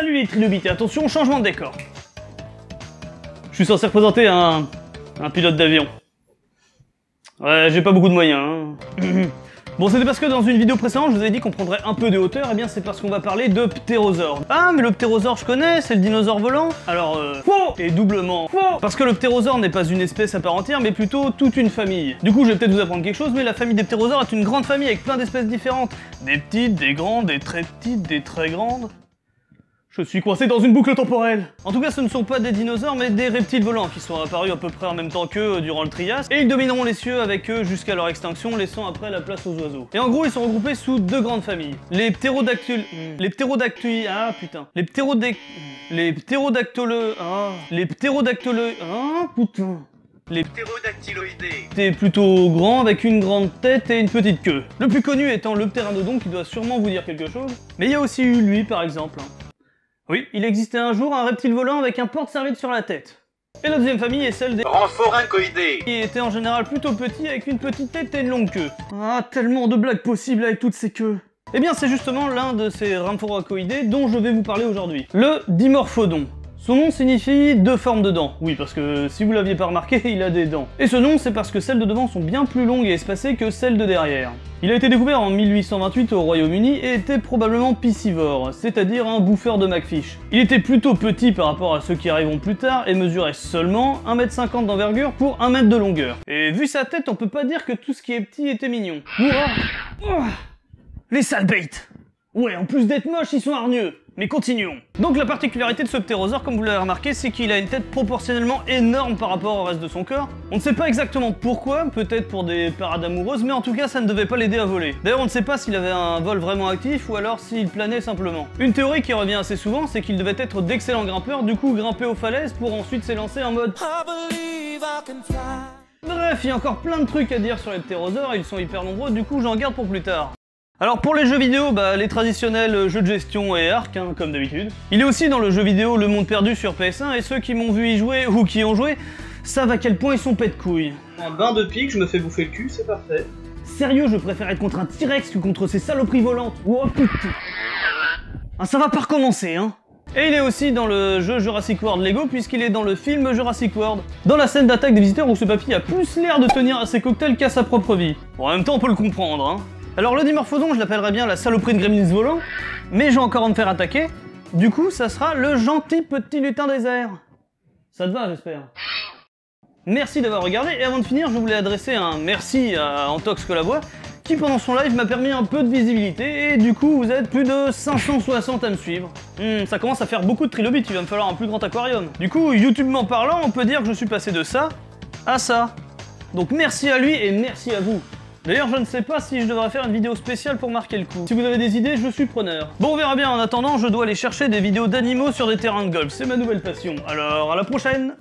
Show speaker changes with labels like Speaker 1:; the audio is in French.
Speaker 1: Salut les trilobites, attention, changement de décor. Je suis censé représenter un pilote d'avion. Ouais, j'ai pas beaucoup de moyens. Hein. Bon, c'était parce que dans une vidéo précédente, je vous avais dit qu'on prendrait un peu de hauteur, et bien c'est parce qu'on va parler de ptérosaures. Ah, mais le ptérosaure je connais, c'est le dinosaure volant. Alors, faux. Et doublement faux. Parce que le ptérosaure n'est pas une espèce à part entière, mais plutôt toute une famille. Du coup, je vais peut-être vous apprendre quelque chose, mais la famille des ptérosaures est une grande famille avec plein d'espèces différentes. Des petites, des grandes, des très petites, des très grandes... Je suis coincé dans une boucle temporelle. En tout cas, ce ne sont pas des dinosaures, mais des reptiles volants qui sont apparus à peu près en même temps qu'eux durant le Trias, et ils domineront les cieux avec eux jusqu'à leur extinction, laissant après la place aux oiseaux. Et en gros, ils sont regroupés sous deux grandes familles. Les ptérodactyles... Les ptérodactyles... Ah, putain. Les ptérodactyleux... Ah... Les ptérodactyleux... Ah, putain. Les ptérodactyloïdés. C'est plutôt grand, avec une grande tête et une petite queue. Le plus connu étant le ptéranodon, qui doit sûrement vous dire quelque chose. Mais il y a aussi eu lui, par exemple. Oui, il existait un jour un reptile volant avec un porte-serviette sur la tête. Et la deuxième famille est celle des rhamphorincoïdés, qui étaient en général plutôt petits avec une petite tête et une longue queue. Ah, tellement de blagues possibles avec toutes ces queues. Eh bien, c'est justement l'un de ces rhamphorincoïdés dont je vais vous parler aujourd'hui. Le dimorphodon. Son nom signifie deux formes de dents. Oui, parce que si vous l'aviez pas remarqué, il a des dents. Et ce nom, c'est parce que celles de devant sont bien plus longues et espacées que celles de derrière. Il a été découvert en 1828 au Royaume-Uni et était probablement piscivore, c'est-à-dire un bouffeur de McFish. Il était plutôt petit par rapport à ceux qui arriveront plus tard et mesurait seulement 1,50 m d'envergure pour 1 m de longueur. Et vu sa tête, on peut pas dire que tout ce qui est petit était mignon. Ouah. Les sales bêtes. Ouais, en plus d'être moches, ils sont hargneux. Mais continuons. Donc la particularité de ce ptérosaure, comme vous l'avez remarqué, c'est qu'il a une tête proportionnellement énorme par rapport au reste de son corps. On ne sait pas exactement pourquoi, peut-être pour des parades amoureuses, mais en tout cas ça ne devait pas l'aider à voler. D'ailleurs on ne sait pas s'il avait un vol vraiment actif ou alors s'il planait simplement. Une théorie qui revient assez souvent, c'est qu'il devait être d'excellents grimpeurs, du coup grimper aux falaises pour ensuite s'élancer en mode... Bref, il y a encore plein de trucs à dire sur les ptérosaures, ils sont hyper nombreux, du coup j'en garde pour plus tard. Alors pour les jeux vidéo, les traditionnels jeux de gestion et Ark, hein, comme d'habitude. Il est aussi dans le jeu vidéo Le Monde Perdu sur PS1, et ceux qui m'ont vu y jouer ou qui ont joué savent à quel point ils sont pète couilles. Un bain de pique, je me fais bouffer le cul, c'est parfait. Sérieux, je préfère être contre un T-Rex que contre ces saloperies volantes. Oh putain. Ah, ça va pas recommencer, hein. Et il est aussi dans le jeu Jurassic World Lego, puisqu'il est dans le film Jurassic World. Dans la scène d'attaque des visiteurs où ce papy a plus l'air de tenir à ses cocktails qu'à sa propre vie. Bon, en même temps, on peut le comprendre, hein. Alors le dimorphodon, je l'appellerais bien la saloperie de Gremlins volant, mais je vais encore me faire attaquer. Du coup, ça sera le gentil petit lutin des airs. Ça te va, j'espère. Merci d'avoir regardé, et avant de finir, je voulais adresser un merci à Antox Colabois, qui pendant son live m'a permis un peu de visibilité, et du coup, vous êtes plus de 560 à me suivre. Ça commence à faire beaucoup de trilobites, il va me falloir un plus grand aquarium. Du coup, YouTube m'en parlant, on peut dire que je suis passé de ça à ça. Donc merci à lui, et merci à vous. D'ailleurs, je ne sais pas si je devrais faire une vidéo spéciale pour marquer le coup. Si vous avez des idées, je suis preneur. Bon, on verra bien. En attendant, je dois aller chercher des vidéos d'animaux sur des terrains de golf. C'est ma nouvelle passion. Alors, à la prochaine!